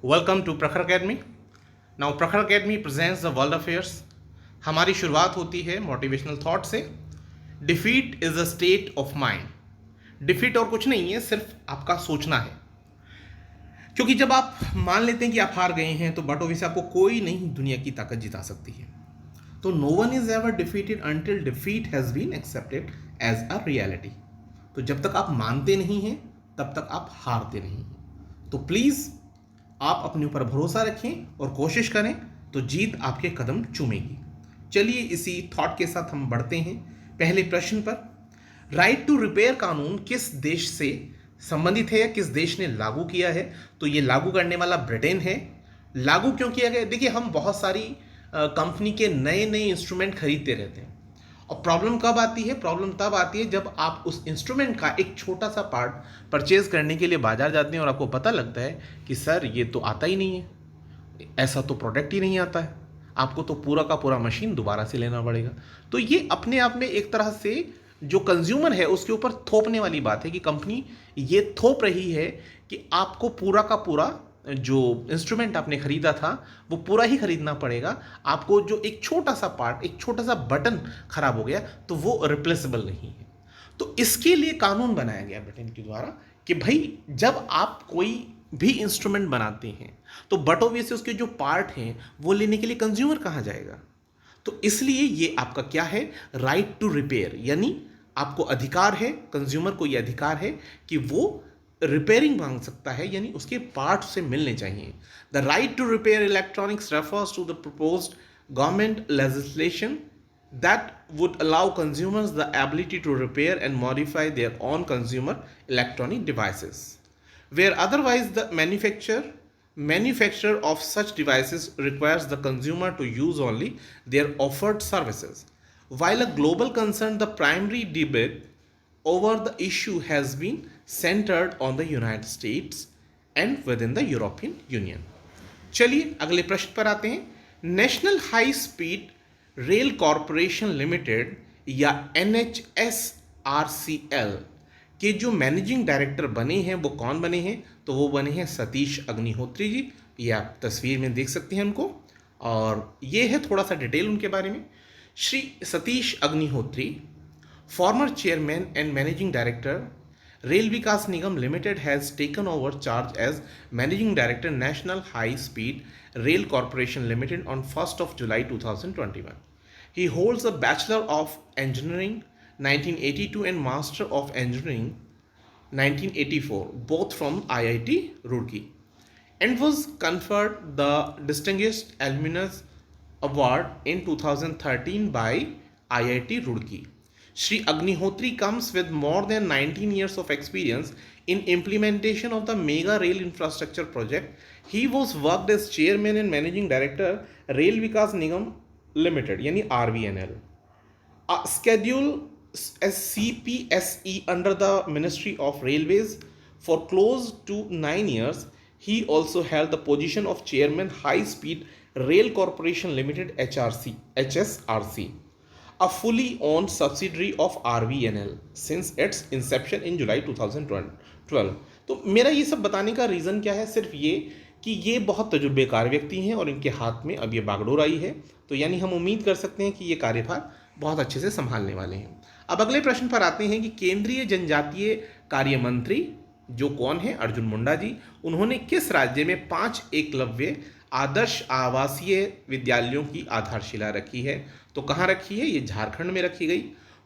Welcome to प्रखर academy. Now प्रखर academy presents the world affairs. हमारी शुरुआत होती है मोटिवेशनल थॉट से। Defeat is a state of mind. Defeat और कुछ नहीं है, सिर्फ आपका सोचना है। क्योंकि जब आप मान लेते हैं कि आप हार गए हैं तो बटोवे से आपको कोई नहीं दुनिया की ताकत जिता सकती है। तो no one is ever defeated until defeat has been accepted as a reality. तो जब तक आप मानते नहीं हैं तब तक आप हारते नहीं हैं। तो प्लीज़ आप अपने ऊपर भरोसा रखें और कोशिश करें तो जीत आपके कदम चूमेगी। चलिए इसी थॉट के साथ हम बढ़ते हैं पहले प्रश्न पर। राइट टू रिपेयर कानून किस देश से संबंधित है या किस देश ने लागू किया है? तो ये लागू करने वाला ब्रिटेन है। लागू क्यों किया गया? देखिए, हम बहुत सारी कंपनी के नए नए इंस्ट्रूमेंट खरीदते रहते हैं और प्रॉब्लम कब आती है? प्रॉब्लम तब आती है जब आप उस इंस्ट्रूमेंट का एक छोटा सा पार्ट परचेज करने के लिए बाजार जाते हैं और आपको पता लगता है कि सर ये तो आता ही नहीं है, ऐसा तो प्रोडक्ट ही नहीं आता है, आपको तो पूरा का पूरा मशीन दोबारा से लेना पड़ेगा। तो ये अपने आप में एक तरह से जो कंज्यूमर है उसके ऊपर थोपने वाली बात है कि कंपनी ये थोप रही है कि आपको पूरा का पूरा जो इंस्ट्रूमेंट आपने खरीदा था वो पूरा ही खरीदना पड़ेगा। आपको जो एक छोटा सा पार्ट, एक छोटा सा बटन खराब हो गया तो वो रिप्लेसेबल नहीं है। तो इसके लिए कानून बनाया गया ब्रिटेन के द्वारा कि भाई जब आप कोई भी इंस्ट्रूमेंट बनाते हैं तो बटोवे से उसके जो पार्ट हैं वो लेने के लिए कंज्यूमर कहाँ जाएगा? तो इसलिए ये आपका क्या है? राइट टू रिपेयर, यानी आपको अधिकार है, कंज्यूमर को ये अधिकार है कि वो रिपेयरिंग मांग सकता है, यानी उसके पार्ट से मिलने चाहिए। The right to repair electronics refers to the proposed government legislation that would allow consumers the ability to repair and modify their own consumer electronic devices where otherwise the manufacturer of such devices requires the consumer to use only their offered services. While a global concern, the primary debate over the issue has been centered on the United States and within the European Union. चलिए अगले प्रश्न पर आते हैं। National high speed rail corporation limited या NHSRCL के जो managing director बने हैं वो कौन बने हैं? तो वो बने हैं सतीश अग्निहोत्री जी। ये आप तस्वीर में देख सकते हैं उनको, और ये है थोड़ा सा डिटेल उनके बारे में। Shri Satish Agnihotri, former chairman and managing director Rail Vikas Nigam Limited, has taken over charge as Managing Director National High Speed Rail Corporation Limited on 1st of July 2021. He holds a Bachelor of Engineering 1982 and Master of Engineering 1984, both from IIT Roorkee, and was conferred the Distinguished Alumnus Award in 2013 by IIT Roorkee. Shri Agnihotri comes with more than 19 years of experience in implementation of the mega rail infrastructure project. He was worked as chairman and managing director Rail Vikas Nigam Limited, यानी RVNL, a schedule as CPSE under the Ministry of Railways for close to 9 years. He also held the position of chairman High Speed Rail Corporation Limited HSRC, a fully owned subsidiary of RVNL since its inception in July 2012. तो मेरा ये सब बताने का reason क्या है? सिर्फ ये कि ये बहुत तजुर्बेकार व्यक्ति हैं और इनके हाथ में अब ये बागडोर आई है, तो यानी हम उम्मीद कर सकते हैं कि ये कार्यभार बहुत अच्छे से संभालने वाले हैं। अब अगले प्रश्न पर आते हैं कि केंद्रीय जनजातीय कार्य मंत्री जो कौन है? अर्जुन मुंडा जी। उन्होंने किस राज्य में 5 एकलव्य आदर्श आवासीय विद्यालयों की आधारशिला रखी है? तो कहाँ रखी है? ये झारखंड में रखी गई।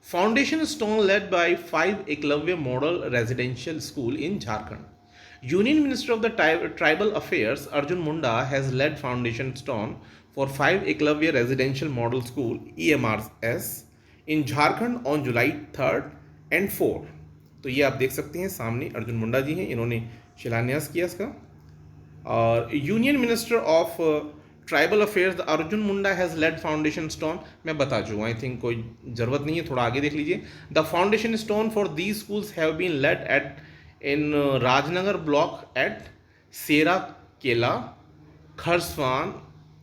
Foundation stone led by 5 Eklavya model residential school in Jharkhand. Union minister of the tribal affairs Arjun Munda has lead foundation stone for 5 Eklavya residential model school EMRS in Jharkhand on July 3rd and 4th। तो ये आप देख सकते हैं सामने अर्जुन मुंडा जी हैं, इन्होंने शिलान्यास किया इसका। और union minister of tribal affairs Arjun Munda has laid foundation stone, मैं बता चुका, आई थिंक कोई ज़रूरत नहीं है, थोड़ा आगे देख लीजिए। The foundation stone for these schools have been laid at in Rajnagar block at Seraikela, Kharsawan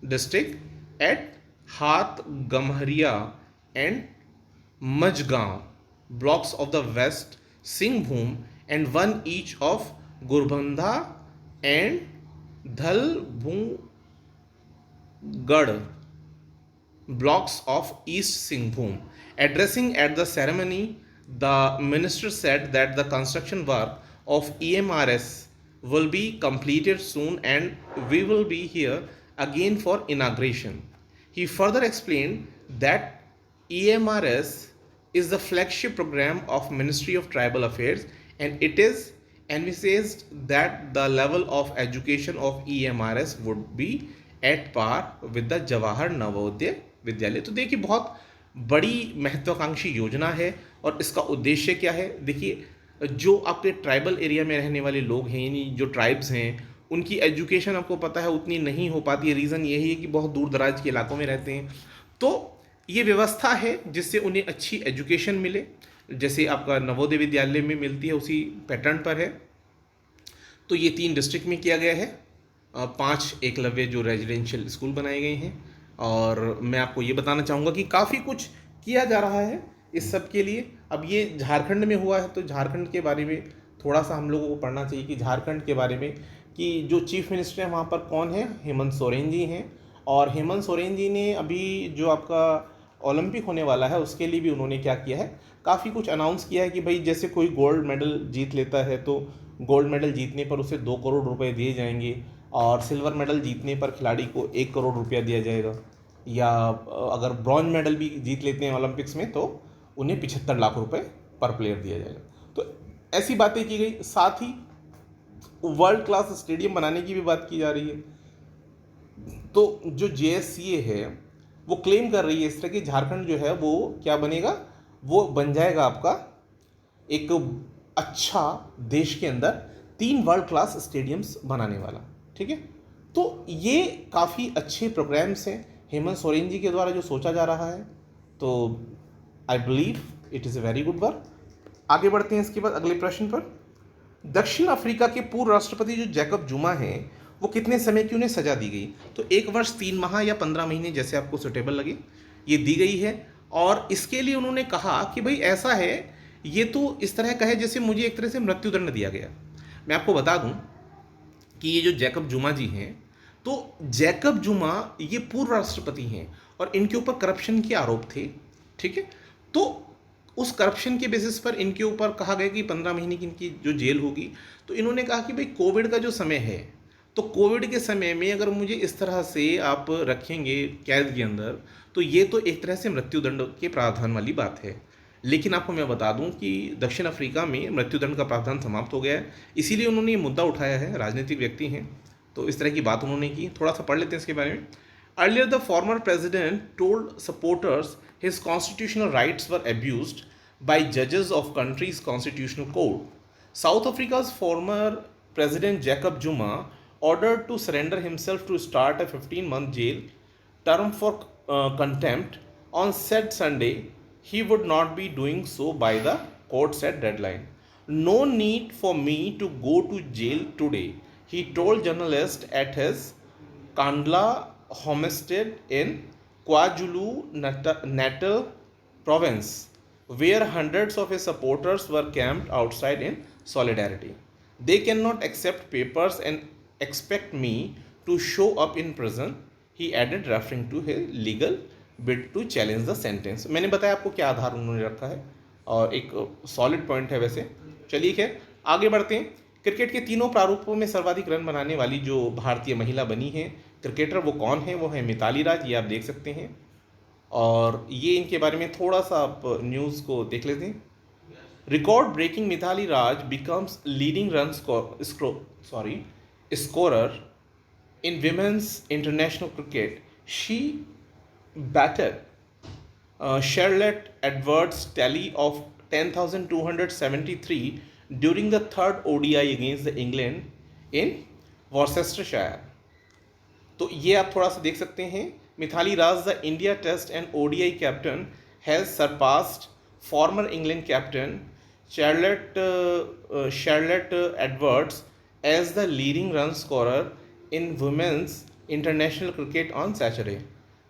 district, at हाथ Gamharia and Majhgaon blocks of the West Singhbhum and one each of Gurbanda and Dhalbhungad blocks of East Singhbhum. Addressing at the ceremony, the minister said that the construction work of EMRS will be completed soon and we will be here again for inauguration. He further explained that EMRS is the flagship program of Ministry of Tribal Affairs and it is envisaged that the level of education of EMRS would be at par with the Jawahar Navodaya Vidyalaya. तो देखिए बहुत बड़ी महत्वाकांक्षी योजना है और इसका उद्देश्य क्या है। देखिए जो आपके ट्राइबल एरिया में रहने वाले लोग हैं यानी जो ट्राइब्स हैं उनकी एजुकेशन आपको पता है उतनी नहीं हो पाती है। रीज़न यही है कि बहुत दूर दराज के इलाकों में रहते हैं। तो ये व्यवस्था है जिससे उन्हें अच्छी एजुकेशन मिले, जैसे आपका नवोदय विद्यालय में मिलती है उसी पैटर्न पर है। तो ये 3 डिस्ट्रिक्ट में किया गया है, 5 एकलव्य जो रेजिडेंशियल स्कूल बनाए गए हैं। और मैं आपको ये बताना चाहूँगा कि काफ़ी कुछ किया जा रहा है इस सब के लिए। अब ये झारखंड में हुआ है तो झारखंड के बारे में थोड़ा सा हम लोगों को पढ़ना चाहिए कि झारखंड के बारे में कि जो चीफ मिनिस्टर हैं वहाँ पर कौन है, हेमंत सोरेन जी हैं। और हेमंत सोरेन जी ने अभी जो आपका ओलंपिक होने वाला है उसके लिए भी उन्होंने क्या किया है, काफ़ी कुछ अनाउंस किया है कि भाई जैसे कोई गोल्ड मेडल जीत लेता है तो गोल्ड मेडल जीतने पर उसे 2 करोड़ रुपए दिए जाएंगे और सिल्वर मेडल जीतने पर खिलाड़ी को 1 करोड़ रुपया दिया जाएगा, या अगर ब्रॉन्ज मेडल भी जीत लेते हैं ओलंपिक्स में तो उन्हें 75 लाख रुपए पर प्लेयर दिया जाएगा। तो ऐसी बातें की गई। साथ ही वर्ल्ड क्लास स्टेडियम बनाने की भी बात की जा रही है। तो जो JSCA है वो क्लेम कर रही है इस तरह कि झारखंड जो है वो क्या बनेगा, वो बन जाएगा आपका एक अच्छा देश के अंदर 3 वर्ल्ड क्लास स्टेडियम्स बनाने वाला। ठीक है, तो ये काफ़ी अच्छे प्रोग्राम्स हैं हेमंत सोरेन जी के द्वारा जो सोचा जा रहा है। तो I believe it is a very good work. आगे बढ़ते हैं इसके बाद अगले प्रश्न पर। दक्षिण अफ्रीका के पूर्व राष्ट्रपति जो जैकब जुमा हैं वो कितने समय की उन्हें सजा दी गई, तो 1 वर्ष 3 माह या 15 महीने जैसे आपको सुटेबल लगे ये दी गई है। और इसके लिए उन्होंने कहा कि भाई ऐसा है ये तो इस तरह का है जैसे मुझे एक तरह से मृत्युदंड दिया गया। मैं आपको बता दूं कि ये जो जैकब जुमा जी हैं तो जैकब जुमा ये पूर्व राष्ट्रपति हैं और इनके ऊपर करप्शन के आरोप थे। ठीक है, तो उस करप्शन के बेसिस पर इनके ऊपर कहा गया कि 15 महीने की इनकी जो जेल होगी। तो इन्होंने कहा कि भाई कोविड का जो समय है तो कोविड के समय में अगर मुझे इस तरह से आप रखेंगे कैद के अंदर तो ये तो एक तरह से मृत्युदंड के प्रावधान वाली बात है। लेकिन आपको मैं बता दूं कि दक्षिण अफ्रीका में मृत्युदंड का प्रावधान समाप्त हो गया है, इसीलिए उन्होंने ये मुद्दा उठाया है। राजनीतिक व्यक्ति हैं तो इस तरह की बात उन्होंने की। थोड़ा सा पढ़ लेते हैं इसके बारे में। Earlier the former president told supporters his constitutional rights were abused by judges of country's constitutional code. South Africa's former President Jacob Zuma ordered to surrender himself to start a 15-month jail term for contempt on said Sunday. He would not be doing so by the court set deadline. No need for me to go to jail today, he told journalists at his Kandla homestead in KwaZulu-Natal province, where hundreds of his supporters were camped outside in solidarity. They cannot accept papers and expect me to show up in prison, he added, referring to his legal bid to challenge the sentence. मैंने बताया आपको क्या आधार उन्होंने रखा है और एक solid point है वैसे। चलिए खैर आगे बढ़ते हैं। क्रिकेट के तीनों प्रारूपों में सर्वाधिक रन बनाने वाली जो भारतीय महिला बनी है क्रिकेटर वो कौन है, वो है मिताली राज। ये आप देख सकते हैं और ये इनके बारे में थोड़ा सा आप न्यूज़ को देख लेते हैं। Record breaking Mithali Raj becomes leading run scorer in women's international cricket. She batted Charlotte Edwards' tally of 10,273 during the third ODI against the England in Worcestershire. तो ये आप थोड़ा सा देख सकते हैं। Mithali Raj the India test and ODI captain has surpassed former England captain Charlotte Edwards as the leading run scorer in women's international cricket on Saturday.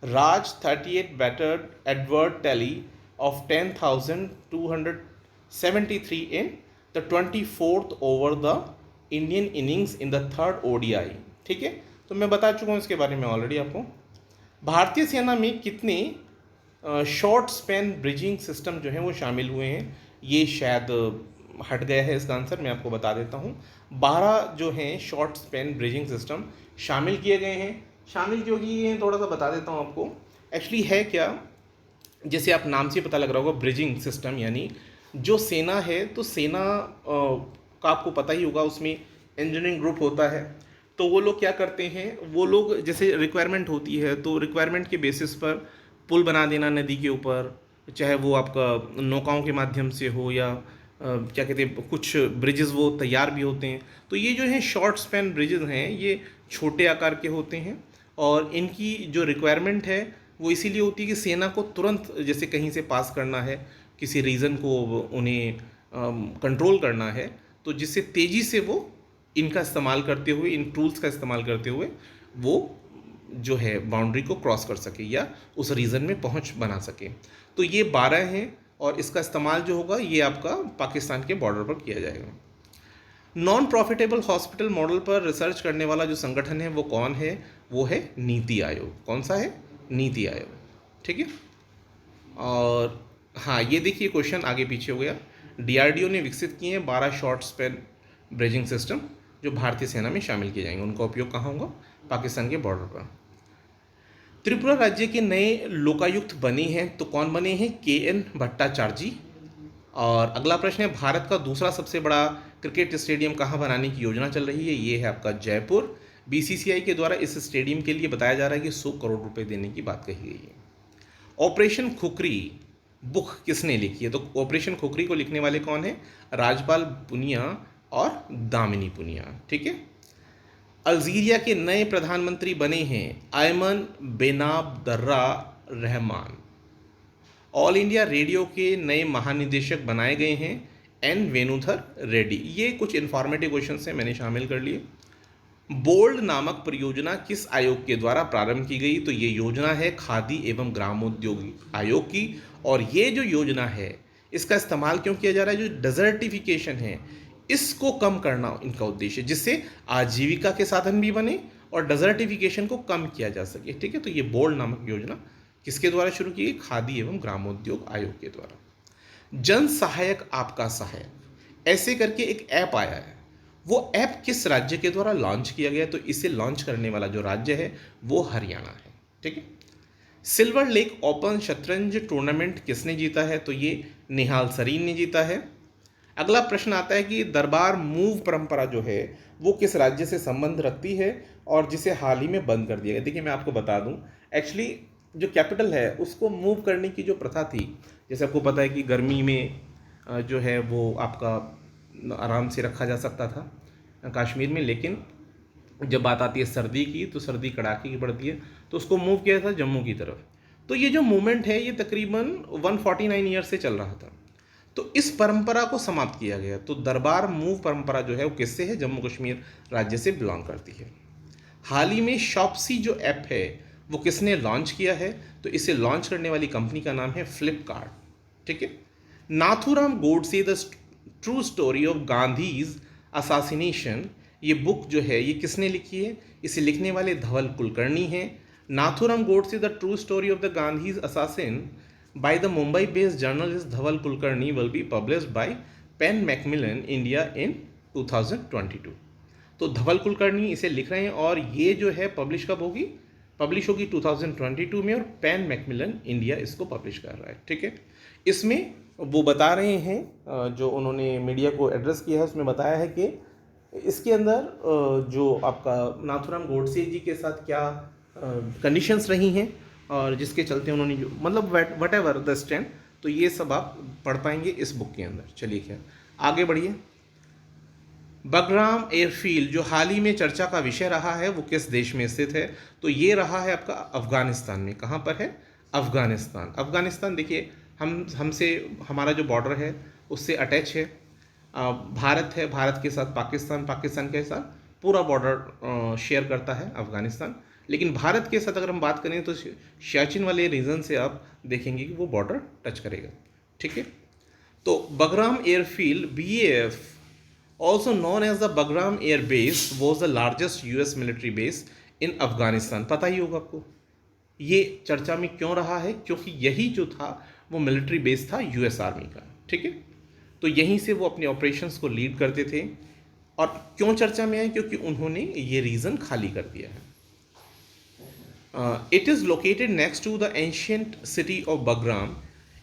Raj 38 battered Edward tally of 10,273 in the 24th over the Indian innings in the third ODI. ठीक है, तो मैं बता चुका हूँ इसके बारे में ऑलरेडी आपको। भारतीय सेना में कितने शॉर्ट स्पैन ब्रिजिंग सिस्टम जो हैं वो शामिल हुए हैं, ये शायद हट गया है इसका आंसर, मैं आपको बता देता हूँ। 12 जो हैं शॉर्ट स्पैन ब्रिजिंग सिस्टम शामिल किए गए हैं। शामिल क्यों किए हैं थोड़ा सा बता देता हूँ आपको। एक्चुअली है क्या, जैसे आप नाम से पता लग रहा होगा ब्रिजिंग सिस्टम, यानी जो सेना है तो सेना का आपको पता ही होगा, उसमें इंजीनियरिंग ग्रुप होता है। तो वो लोग क्या करते हैं, वो लोग जैसे रिक्वायरमेंट होती है तो रिक्वायरमेंट के बेसिस पर पुल बना देना नदी के ऊपर, चाहे वो आपका नौकाओं के माध्यम से हो या क्या कहते हैं, कुछ ब्रिजेस वो तैयार भी होते हैं। तो ये जो है शॉर्ट स्पैन ब्रिजेस हैं, ये छोटे आकार के होते हैं और इनकी जो रिक्वायरमेंट है वो इसीलिए होती है कि सेना को तुरंत जैसे कहीं से पास करना है, किसी रीजन को उन्हें कंट्रोल करना है, तो जिससे तेज़ी से वो इनका इस्तेमाल करते हुए, इन टूल्स का इस्तेमाल करते हुए वो जो है बाउंड्री को क्रॉस कर सके या उस रीजन में पहुंच बना सके। तो ये 12 हैं और इसका इस्तेमाल जो होगा ये आपका पाकिस्तान के बॉर्डर पर किया जाएगा। नॉन प्रॉफिटेबल हॉस्पिटल मॉडल पर रिसर्च करने वाला जो संगठन है वो कौन है, वो है नीति आयोग। कौन सा है, नीति आयोग, ठीक है। और हाँ, ये देखिए क्वेश्चन आगे पीछे हो गया। डीआरडीओ ने विकसित किए हैं 12 शॉर्ट स्पैन ब्रिजिंग सिस्टम जो भारतीय सेना में शामिल किए जाएंगे। उनका उपयोग कहाँ होगा, पाकिस्तान के बॉर्डर पर। त्रिपुरा राज्य के नए लोकायुक्त बने हैं तो कौन बने हैं, KN भट्टाचार्य जी। और अगला प्रश्न है, भारत का दूसरा सबसे बड़ा क्रिकेट स्टेडियम कहाँ बनाने की योजना चल रही है, ये है आपका जयपुर। BCCI के द्वारा इस स्टेडियम के लिए बताया जा रहा है कि 100 करोड़ रुपए देने की बात कही गई है। ऑपरेशन खुखरी बुक किसने लिखी है, तो ऑपरेशन खुखरी को लिखने वाले कौन है, राजपाल पुनिया और दामिनी पुनिया, ठीक है। अल्जीरिया के नए प्रधानमंत्री बने हैं Aymen Benabderrahmane. All India Radio के नए महानिदेशक बनाए गए हैं N वेणुधर रेड्डी। ये कुछ इंफॉर्मेटिव क्वेश्चन हैं, मैंने शामिल कर लिए। बोल्ड नामक परियोजना किस आयोग के द्वारा प्रारंभ की गई, तो ये योजना है खादी एवं ग्रामोद्योग आयोग की। और ये जो योजना है इसका इस्तेमाल क्यों किया जा रहा है, जो डेजर्टिफिकेशन है इसको कम करना इनका उद्देश्य है, जिससे आजीविका के साधन भी बने और डेजर्टिफिकेशन को कम किया जा सके, ठीक है। तो ये बोल्ड नामक योजना किसके द्वारा शुरू की गई, खादी एवं ग्रामोद्योग आयोग के द्वारा। जन सहायक आपका सहायक ऐसे करके एक ऐप आया है, वो ऐप किस राज्य के द्वारा लॉन्च किया गया, तो इसे लॉन्च करने वाला जो राज्य है वो हरियाणा है, ठीक है। सिल्वर लेक ओपन शतरंज टूर्नामेंट किसने जीता है, तो ये निहाल सरीन ने जीता है। अगला प्रश्न आता है कि दरबार मूव परंपरा जो है वो किस राज्य से संबंध रखती है और जिसे हाल ही में बंद कर दिया गया। देखिए मैं आपको बता दूं, एक्चुअली जो कैपिटल है उसको मूव करने की जो प्रथा थी, जैसे आपको पता है कि गर्मी में जो है वो आपका आराम से रखा जा सकता था कश्मीर में, लेकिन जब बात आती है सर्दी की तो सर्दी कड़ाके की पड़ती है, तो उसको मूव किया था जम्मू की तरफ। तो ये जो मूवमेंट है ये तकरीबन 149 ईयर से चल रहा था, तो इस परंपरा को समाप्त किया गया। तो दरबार मूव परंपरा जो है वो किससे है, जम्मू कश्मीर राज्य से बिलोंग करती है। हाल ही में शॉप्सी जो ऐप है वो किसने लॉन्च किया है, तो इसे लॉन्च करने वाली कंपनी का नाम है फ्लिपकार्ट, ठीक है। Nathuram Godse the true story of Gandhi's assassination, ये बुक जो है ये किसने लिखी है, इसे लिखने वाले धवल कुलकर्णी हैं। Nathuram Godse the true story of the Gandhi's assassin by the Mumbai based journalist Dhawal Kulkarni will be published by Pan Macmillan India in 2022। तो धवल कुलकर्णी इसे लिख रहे हैं और ये जो है पब्लिश कब होगी, पब्लिश होगी 2022 में, और पेन मैकमिलन इंडिया इसको पब्लिश कर रहा है, ठीक है। इसमें वो बता रहे हैं, जो उन्होंने मीडिया को एड्रेस किया है उसमें बताया है कि इसके अंदर जो आपका नाथूराम गोडसे जी के साथ क्या कंडीशंस रही हैं और जिसके चलते उन्होंने जो मतलब वट एवर द स्टैंड, तो ये सब आप पढ़ पाएंगे इस बुक के अंदर। चलिए खैर आगे बढ़िए। बगराम एयरफील्ड जो हाल ही में चर्चा का विषय रहा है वो किस देश में स्थित है, तो ये रहा है आपका अफगानिस्तान में। कहाँ पर है, अफगानिस्तान। अफगानिस्तान देखिए हमसे हमारा जो बॉर्डर है उससे अटैच है, भारत है, भारत के साथ पाकिस्तान, पाकिस्तान के साथ पूरा बॉर्डर शेयर करता है अफगानिस्तान। लेकिन भारत के साथ अगर हम बात करें तो सियाचिन वाले रीजन से आप देखेंगे कि वो बॉर्डर टच करेगा, ठीक है। तो Bagram airfield BAF also known as the Bagram air base was the largest US military base in Afghanistan. पता ही होगा आपको ये चर्चा में क्यों रहा है, क्योंकि यही जो था वो मिलिट्री बेस था यूएस आर्मी का, ठीक है। तो यहीं से वो अपने ऑपरेशंस को लीड करते थे। और क्यों चर्चा में आए, क्योंकि उन्होंने ये रीजन खाली कर दिया है। It is located next to the ancient city of Bagram,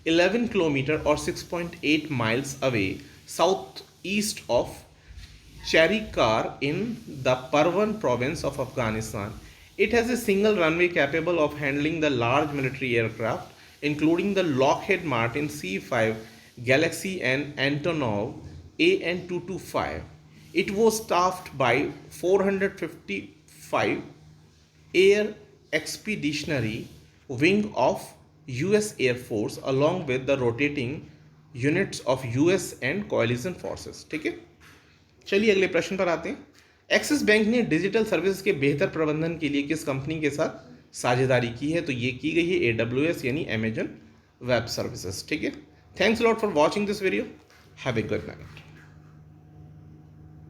11 kilometer or 6.8 miles away southeast of Charikar in the Parwan province of Afghanistan. It has a single runway capable of handling the large military aircraft, including the Lockheed Martin C-5 Galaxy and Antonov AN-225. It was staffed by 455 Air Expeditionary Wing of US Air Force along with the rotating units of US and coalition forces, ठीक है। चलिए अगले प्रश्न पर आते हैं। Axis bank ने digital service के बेहतर प्रबंधन के लिए किस कंपनी के साथ साझेदारी की है? तो ये की गई है AWS यानी अमेजन वेब सर्विसेज, ठीक है। Thanks lot for watching this video. Have a good night.